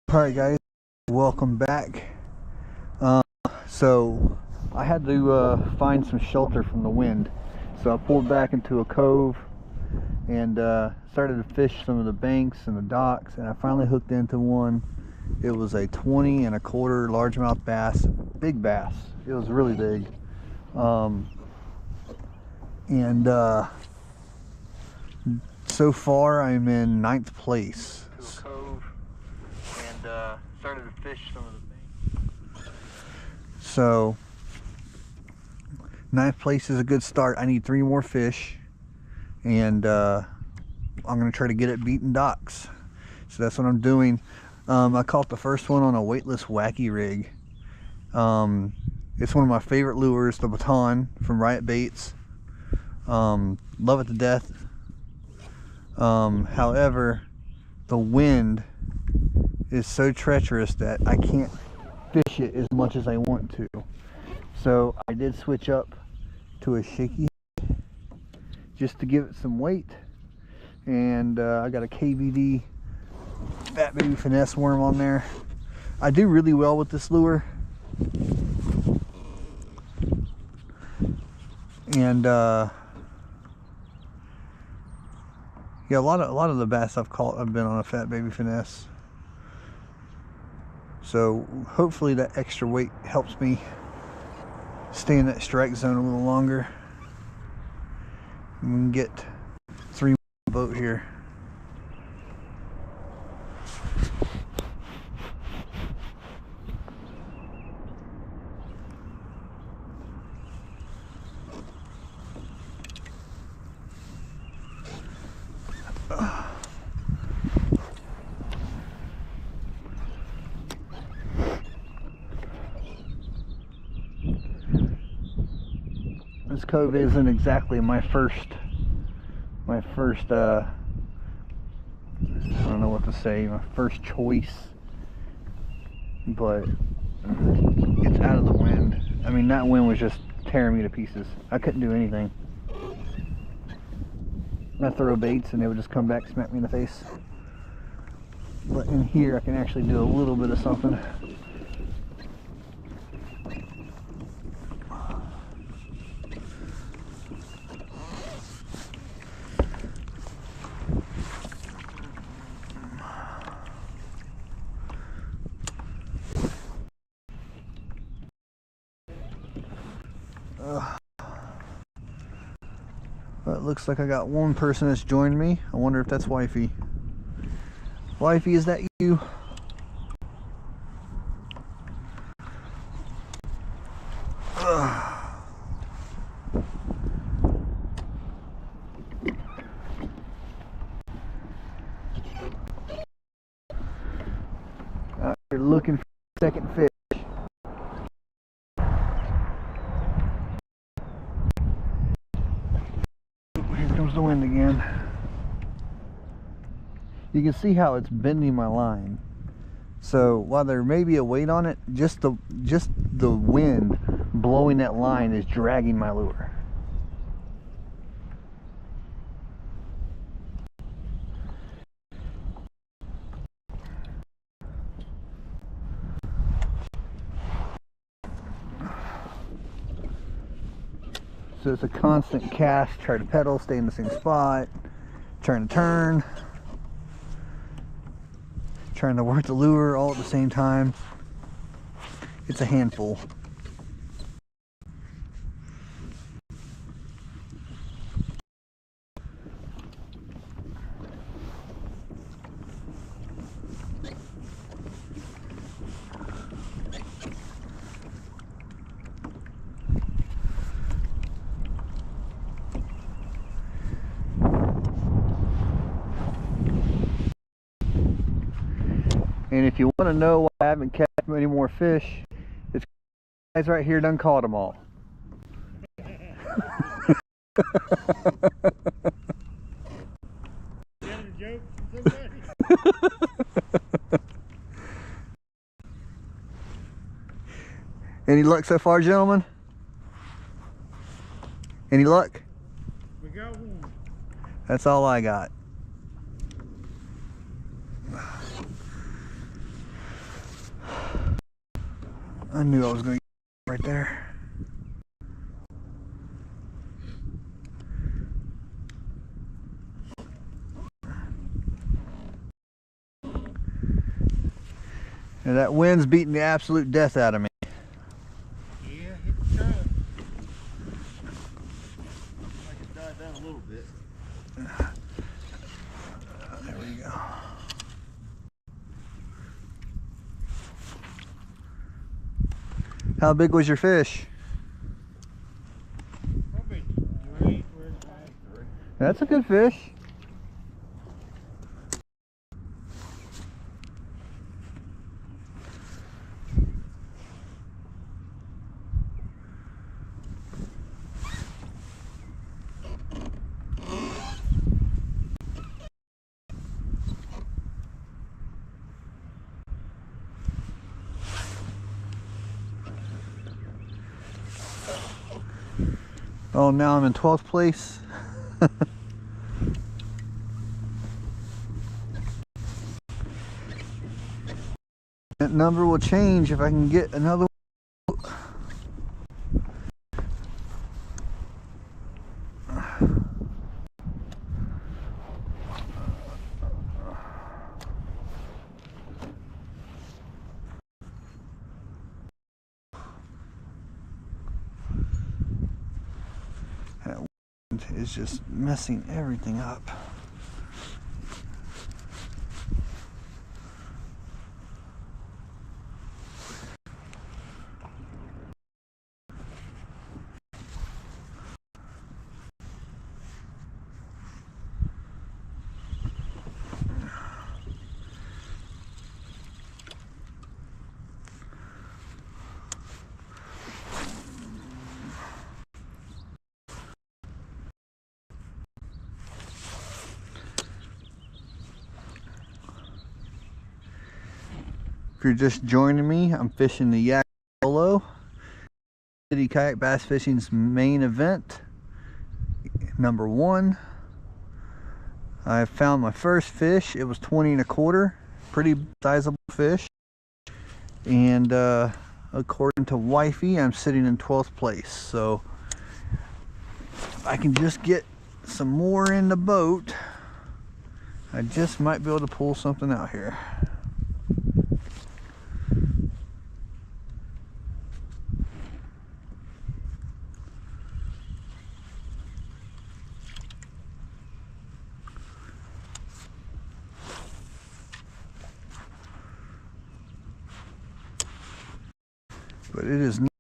Alright guys, welcome back. So I had to find some shelter from the wind, so I pulled back into a cove and started to fish some of the banks and the docks, and I finally hooked into one. It was a 20 and a quarter largemouth bass, big bass. It was really big. So far I'm in 9th place. To a cove and started to fish some of the banks. So 9th place is a good start. I need 3 more fish, and I'm gonna try to get it beating docks. So that's what I'm doing. I caught the first one on a weightless wacky rig. It's one of my favorite lures, the Baton from Riot Baits. Love it to death. However, the wind is so treacherous that I can't fish it as much as I want to. So I did switch up to a shaky just to give it some weight, and I got a KVD Fat Baby Finesse worm on there. I do really well with this lure, and yeah, a lot of the bass I've caught have been on a Fat Baby Finesse. So hopefully that extra weight helps me stay in that strike zone a little longer. And we can get 3 on the boat here. This cove isn't exactly my first I don't know what to say, my first choice, but it's out of the wind. I mean, that wind was just tearing me to pieces. I couldn't do anything. I throw baits and they would just come back, smack me in the face. But in here I can actually do a little bit of something. But it looks like I got one person that's joined me. I wonder if that's Wifey. Wifey, is that you? Out here looking for a second fish. Here comes the wind again. You can see how it's bending my line. So while there may be a weight on it, just the wind blowing that line is dragging my lure. So it's a constant cast, try to pedal, stay in the same spot, trying to turn, trying to work the lure all at the same time. It's a handful. And if you want to know why I haven't catch many more fish, it's guys right here done caught them all. Any luck so far, gentlemen? Any luck? We got one. That's all I got. I knew I was going to get right there. And that wind's beating the absolute death out of me. Yeah, hit the truck. Like it died down a little bit. There we go. How big was your fish? Probably 3. That's a good fish. Oh, now I'm in 12th place. That number will change if I can get another one. That wind is just messing everything up. If you're just joining me, I'm fishing the Yadkin yolo. City Kayak Bass Fishing's main event, number 1. I found my first fish. It was 20 1/4, pretty sizable fish. And according to Wifey, I'm sitting in 12th place. So if I can just get some more in the boat, I just might be able to pull something out here. But it is not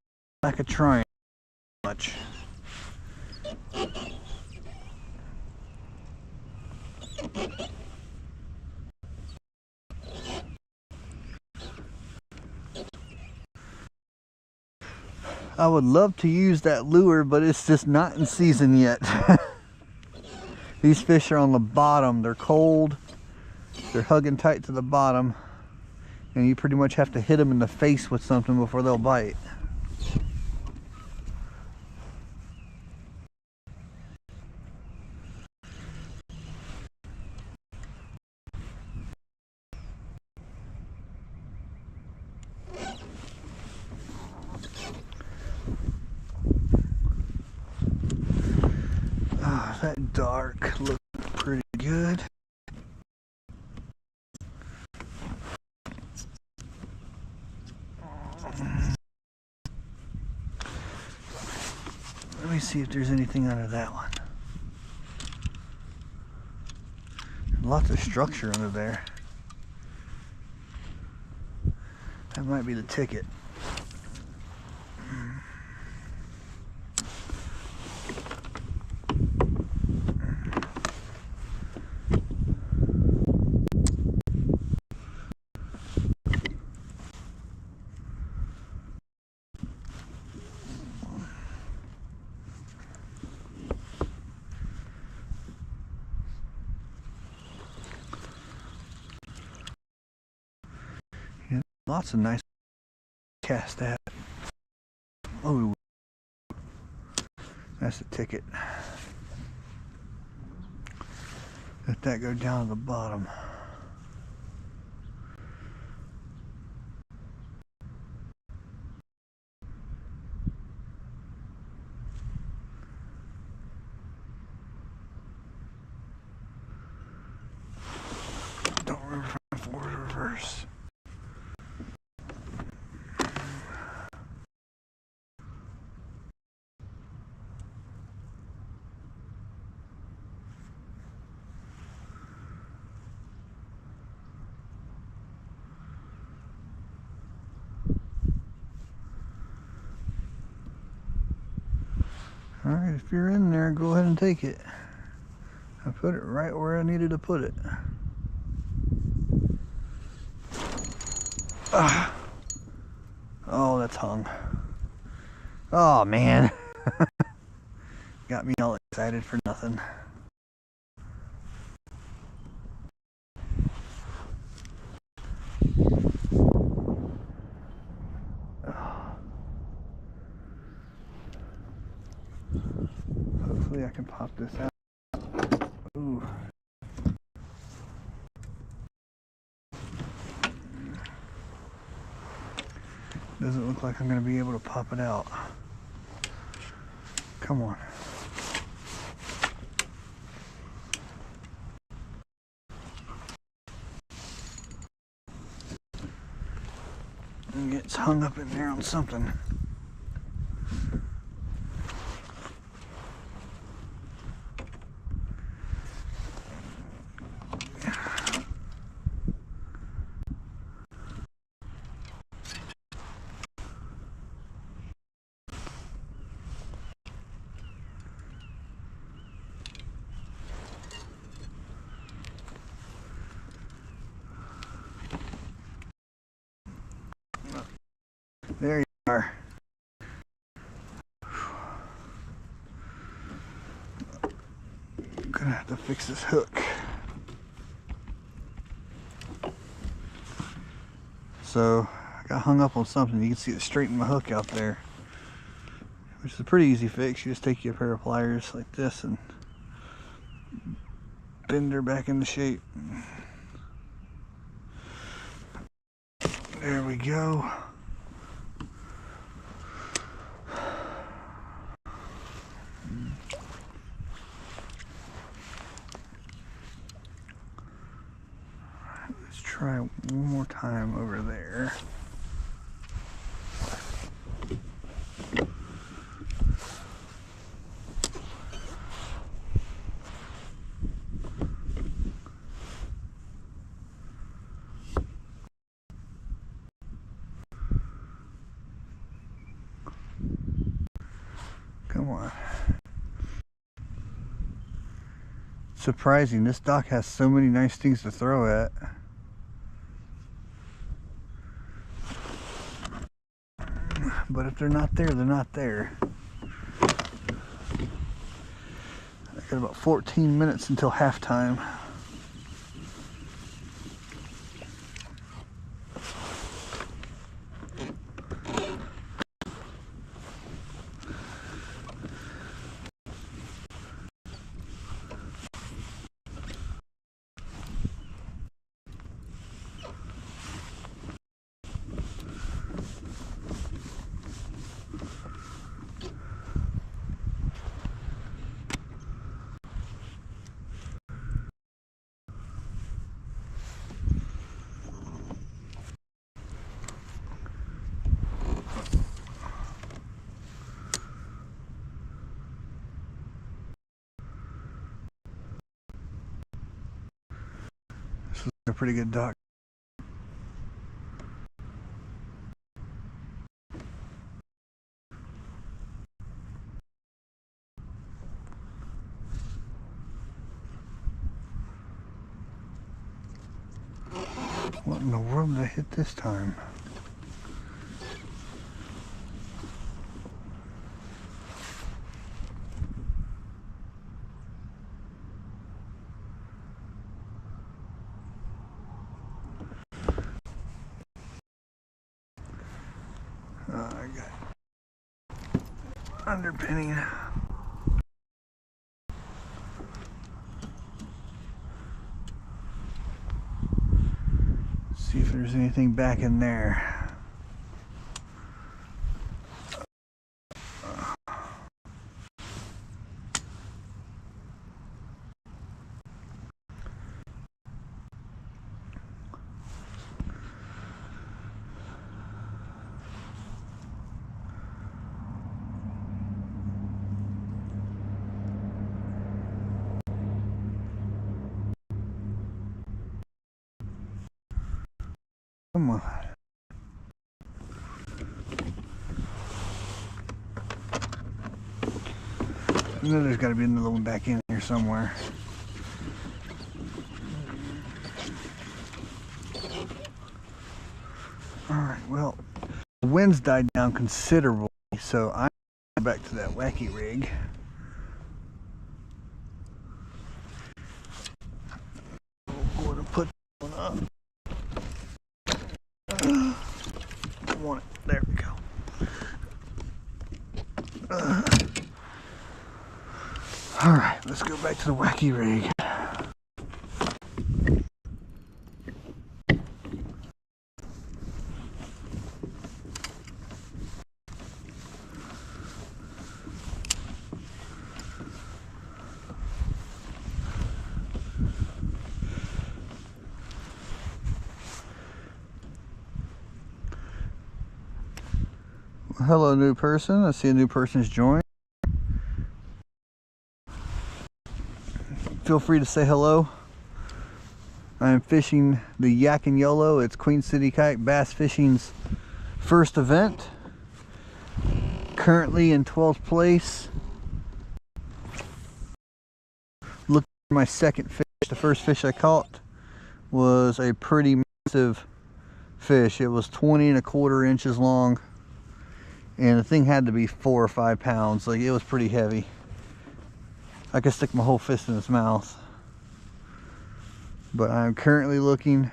like a trying much. I would love to use that lure, but it's just not in season yet. These fish are on the bottom. They're cold. They're hugging tight to the bottom. And you pretty much have to hit them in the face with something before they'll bite. Oh, that dark looks pretty good. Let me see if there's anything under that one. Lots of structure under there. That might be the ticket. Yeah, lots of nice cast at. Oh, that's the ticket. Let that go down to the bottom. Forward reverse. Alright, if you're in there, go ahead and take it. I put it right where I needed to put it. Ah. Oh, that's hung. Oh, man. Got me all excited for nothing. Hopefully I can pop this out. Ooh. Doesn't look like I'm going to be able to pop it out. Come on. And it's hung up in there on something. There you are. I'm gonna have to fix this hook. So I got hung up on something. You can see it straighten my hook out there, which is a pretty easy fix. You just take you a pair of pliers like this and bend her back into shape. There we go. Let's try one more time over there. Come on. Surprising, this dock has so many nice things to throw at. But if they're not there, they're not there. I got about 14 minutes until halftime. This is a pretty good dock. What in the world did I hit this time? I got underpinning. See if there's anything back in there. Come on. I know there's got to be another one back in here somewhere. Alright, well, the wind's died down considerably, so I'm back to that wacky rig. I'm going to put one up. I want it. There we go. Alright, let's go back to the wacky rig. Hello, new person. I see a new person's joined. Feel free to say hello. I am fishing the Yadkin YOLO. It's Queen City Kayak Bass Fishing's first event. Currently in 12th place. Look at my second fish. The first fish I caught was a pretty massive fish. It was 20¼ inches long. And the thing had to be 4 or 5 pounds. Like, it was pretty heavy. I could stick my whole fist in its mouth. But I'm currently looking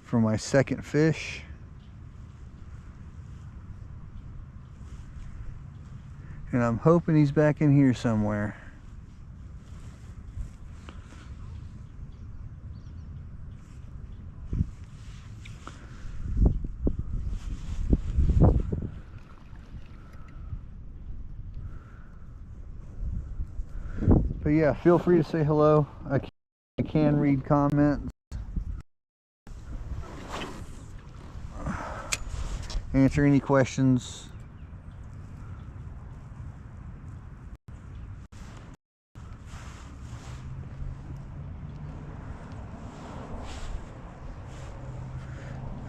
for my second fish. And I'm hoping he's back in here somewhere. But yeah, feel free to say hello. I can read comments. Answer any questions.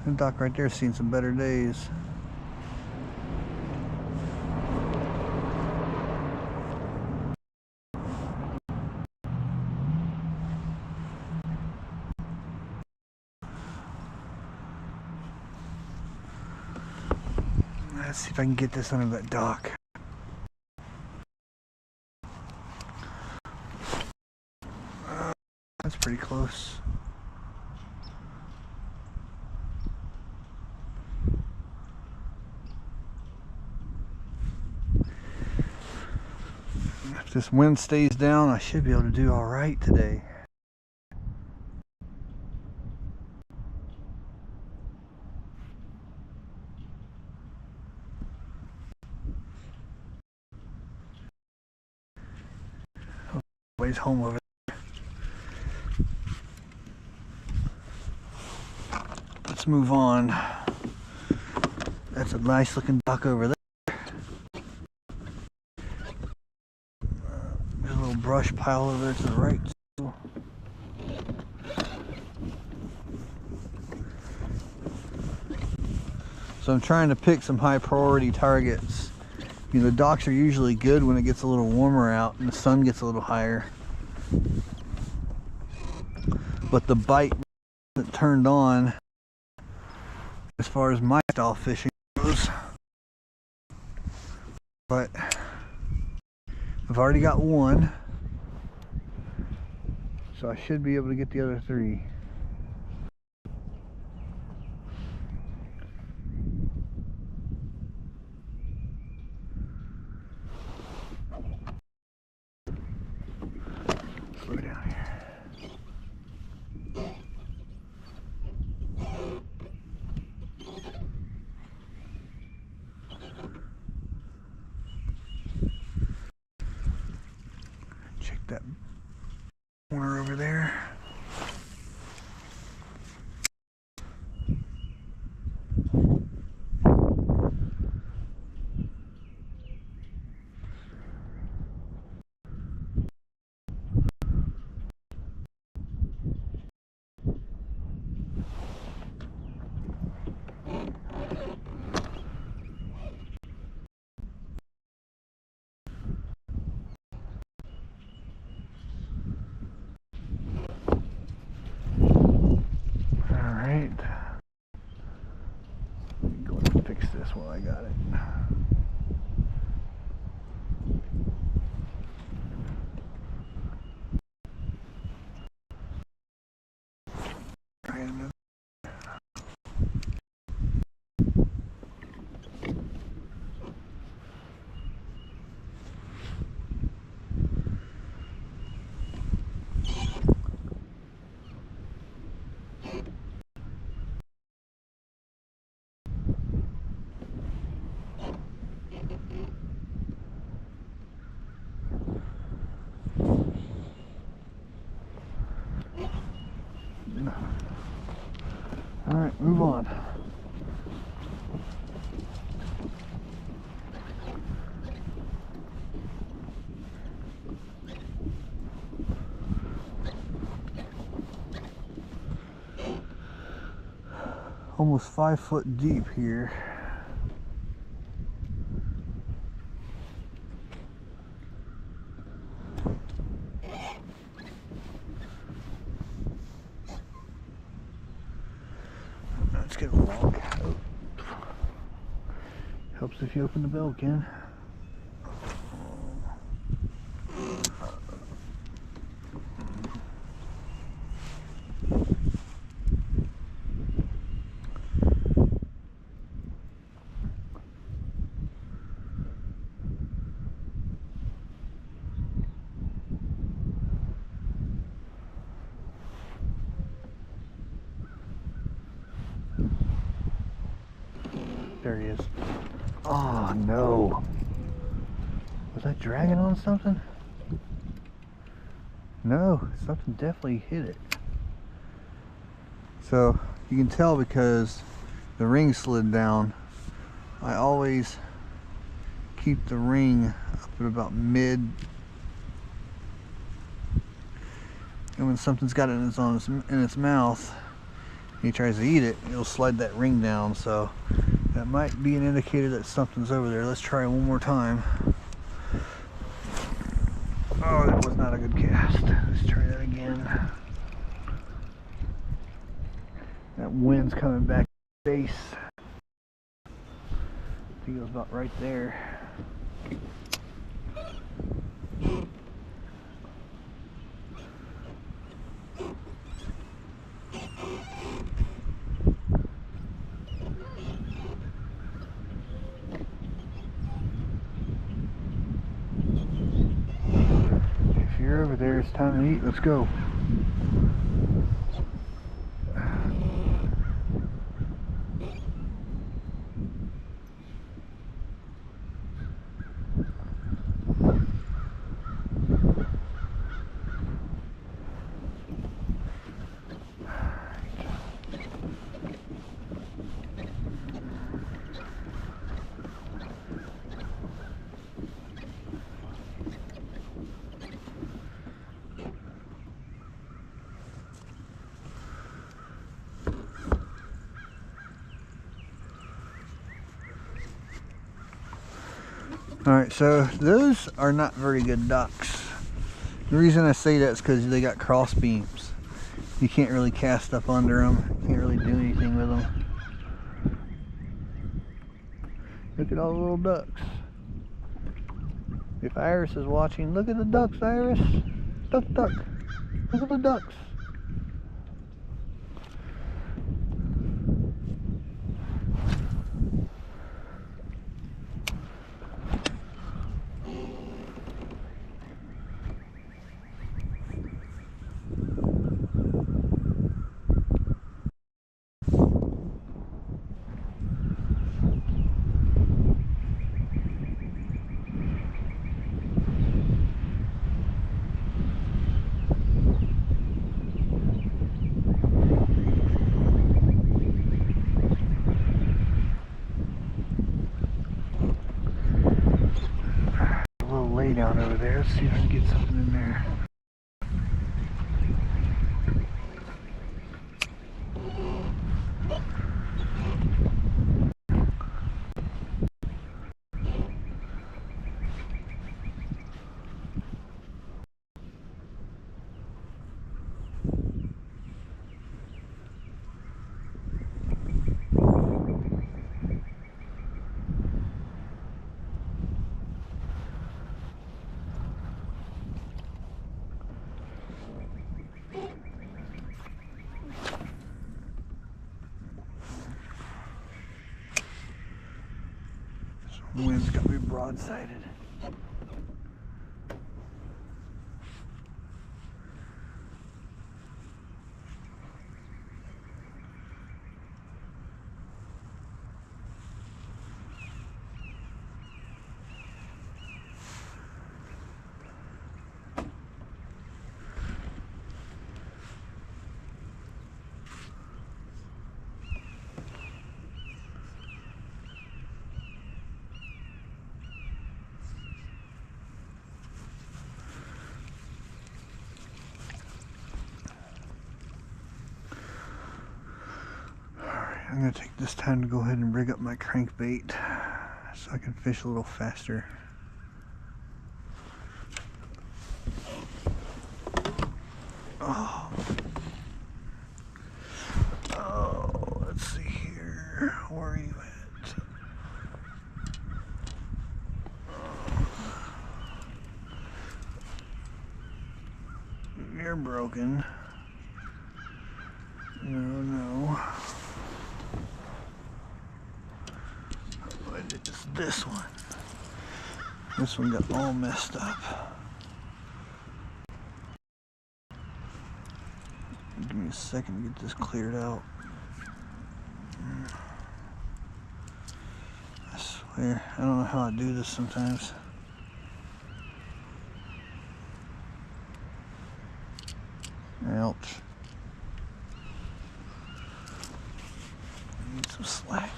The dock right there has seen some better days. Let's see if I can get this under that dock. That's pretty close. If this wind stays down, I should be able to do all right today. Nobody's home over there. Let's move on. That's a nice looking dock over there. There's a little brush pile over there to the right. So I'm trying to pick some high priority targets. You know, the docks are usually good when it gets a little warmer out and the sun gets a little higher. But the bite that turned on as far as my style fishing goes. But I've already got one, so I should be able to get the other 3. Slow down here. Check that corner over there. I got it. All right, move on. Almost 5 foot deep here. Let's get a log. Oh. Helps if you open the bell, Ken. There he is. Oh no. Was I dragging on something? No, something definitely hit it. So you can tell because the ring slid down. I always keep the ring up at about mid. And when something's got it in its mouth, and he tries to eat it, it'll slide that ring down. So that might be an indicator that something's over there. Let's try one more time. Oh, that was not a good cast. Let's try that again. That wind's coming back to the base. I think it was about right there. If you're over there, it's time to eat. Let's go. Alright, so those are not very good ducks. The reason I say that is because they got cross beams. You can't really cast up under them. You can't really do anything with them. Look at all the little ducks. If Iris is watching, look at the ducks, Iris. Duck, duck. Look at the ducks. Down over there. Let's see if I can get something in there. The wind's got me broadsided. I'm going to take this time to go ahead and rig up my crankbait so I can fish a little faster. Oh, let's see here. Where are you at? You're broken. No. It's this one. This one got all messed up. Give me a second to get this cleared out. I swear, I don't know how I do this sometimes. Ouch. I need some slack.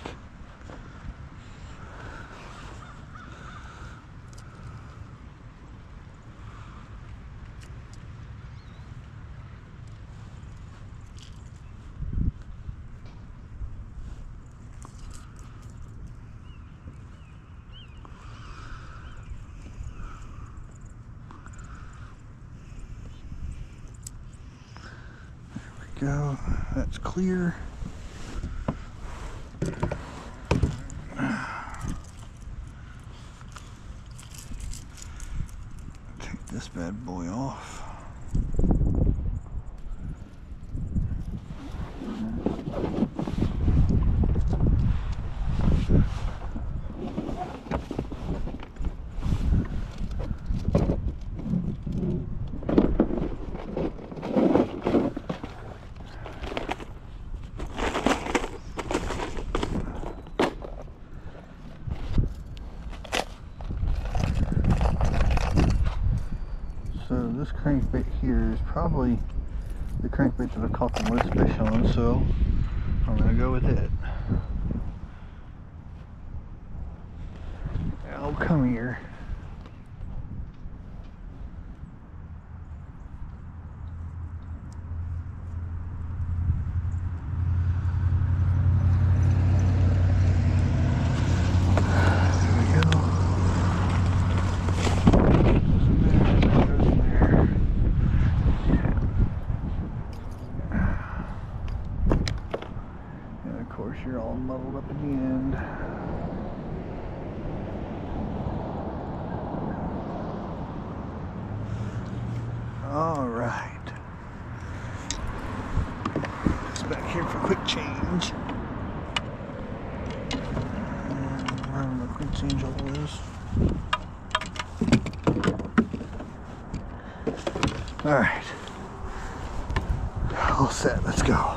Go. That's clear. Take this bad boy off. So this crankbait here is probably the crankbait that I've caught the most fish on, so I'm gonna go with it. Oh, come here. You're all muddled up at the end. All right. Just back here for quick change. I don't know, quick change all this. All right. All set. Let's go.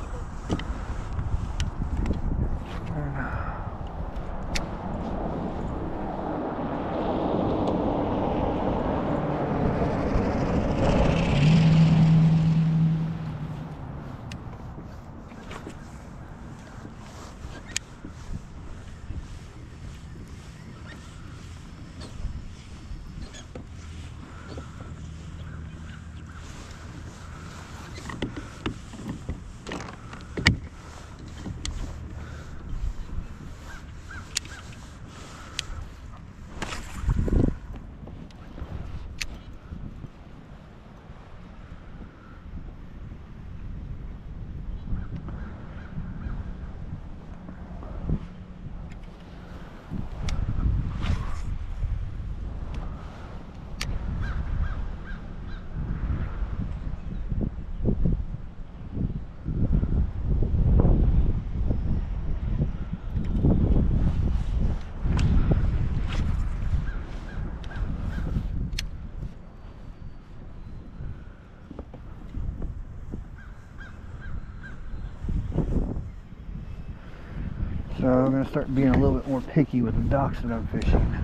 I'm going to start being a little bit more picky with the docks that I'm fishing.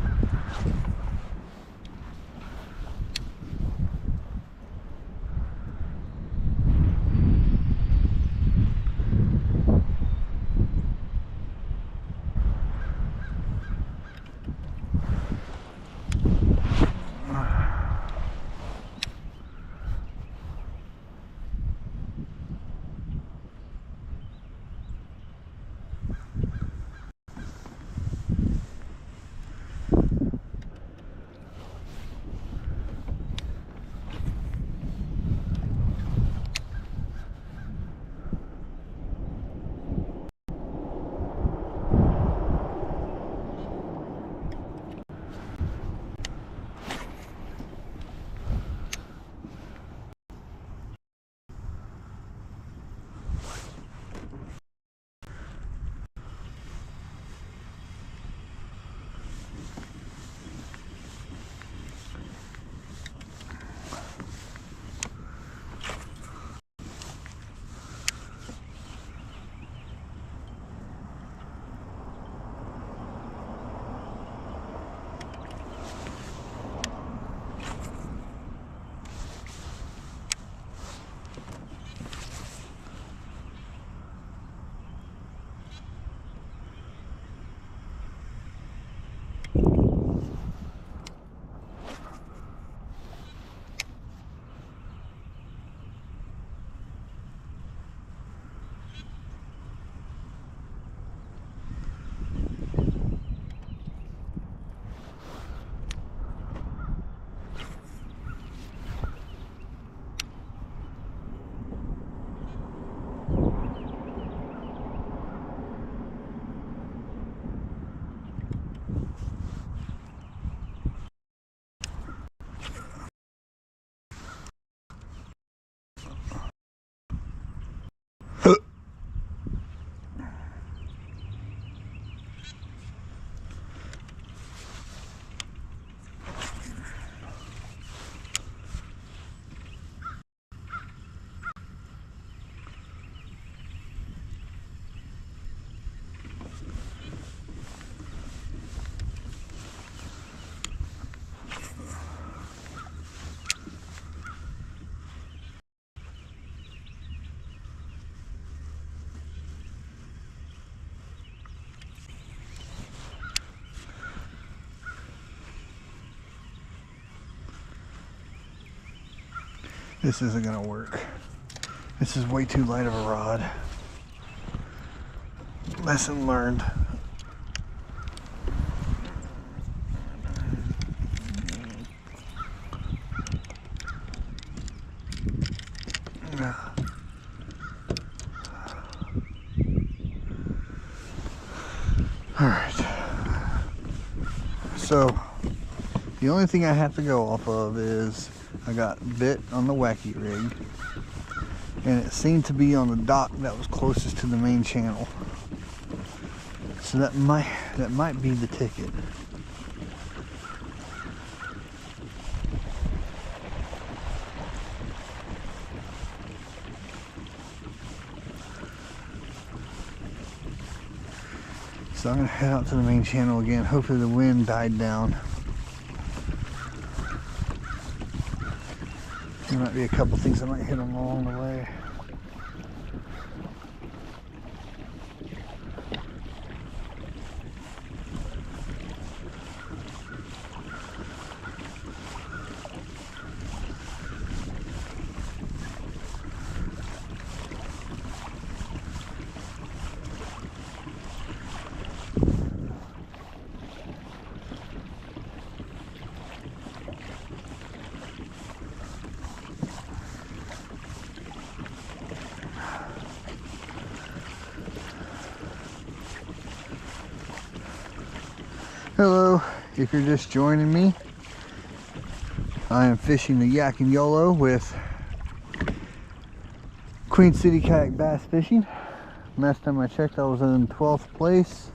This isn't gonna work. This is way too light of a rod. Lesson learned. Alright. So, the only thing I have to go off of is I got bit on the wacky rig, and it seemed to be on the dock that was closest to the main channel. So that might be the ticket. So I'm gonna head out to the main channel again. Hopefully the wind died down. There might be a couple things I might hit them along the way. Hello, if you're just joining me, I am fishing the Yadkin YOLO with Queen City Kayak Bass Fishing. Last time I checked, I was in 12th place.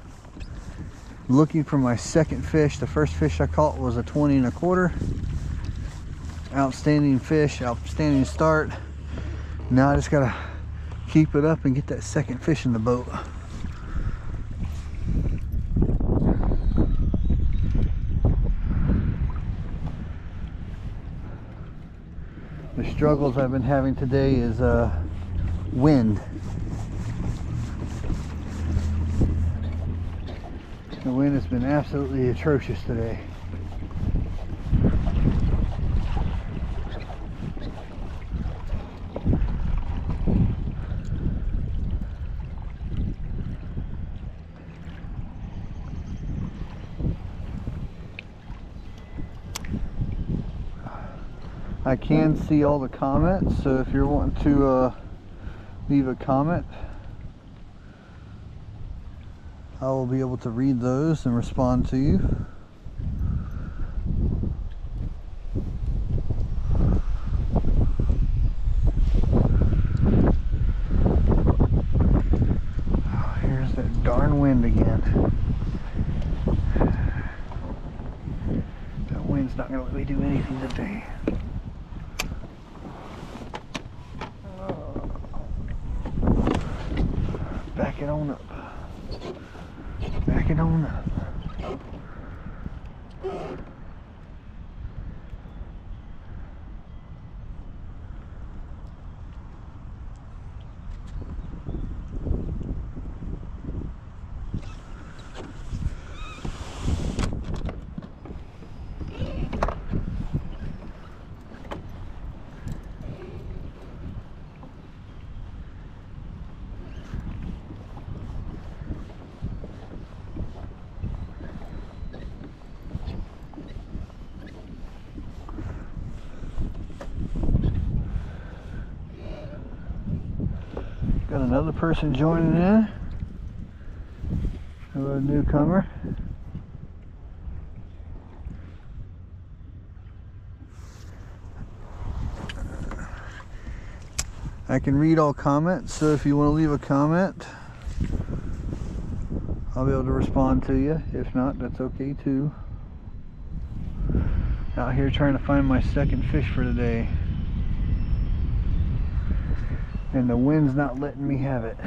Looking for my second fish. The first fish I caught was a 20 1/4. Outstanding fish, outstanding start. Now I just gotta keep it up and get that second fish in the boat. struggles I've been having today is wind. The wind has been absolutely atrocious today. I can see all the comments, so if you're wanting to leave a comment, I will be able to read those and respond to you. Oh, here's that darn wind again. That wind's not going to let me do anything today. Back it on up. Back it on up. Got another person joining in. Hello, newcomer. I can read all comments, so if you want to leave a comment, I'll be able to respond to you. If not, that's okay too. Out here trying to find my second fish for today. And the wind's not letting me have it.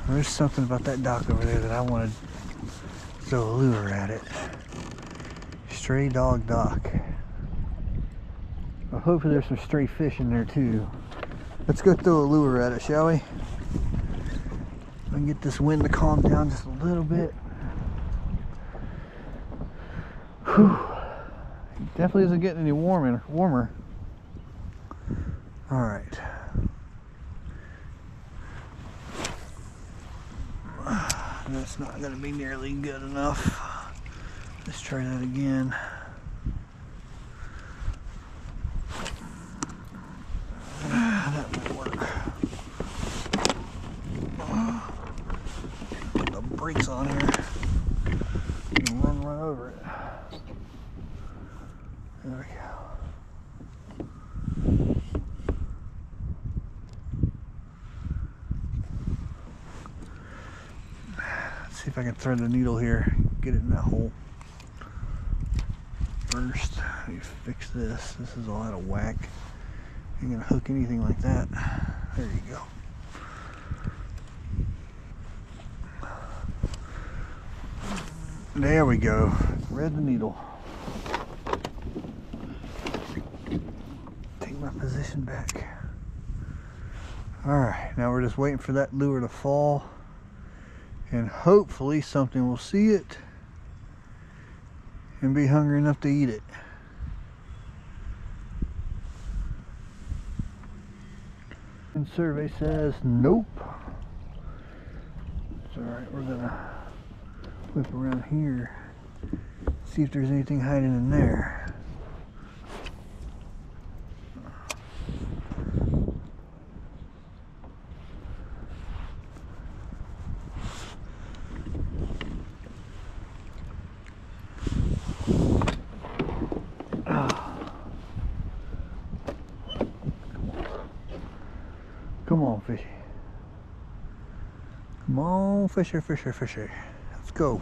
There's something about that dock over there that I want to throw a lure at it. Stray dog dock. Well, hopefully there's some stray fish in there too. Let's go throw a lure at it, shall we? I can get this wind to calm down just a little bit. Whew. It definitely isn't getting any warmer. All right. That's not going to be nearly good enough. Let's try that again. That might work. Put the brakes on here and run right over it. There we go. Let's see if I can thread the needle here, get it in that hole. First, let me fix this. This is all out of whack. Ain't gonna hook anything like that. There you go. There we go. Thread the needle. Take my position back. Alright, now we're just waiting for that lure to fall. And hopefully something will see it and be hungry enough to eat it. And survey says nope. It's alright, we're gonna whip around here, see if there's anything hiding in there. Come on, fishy. Come on, fisher, fisher, fisher. Let's go.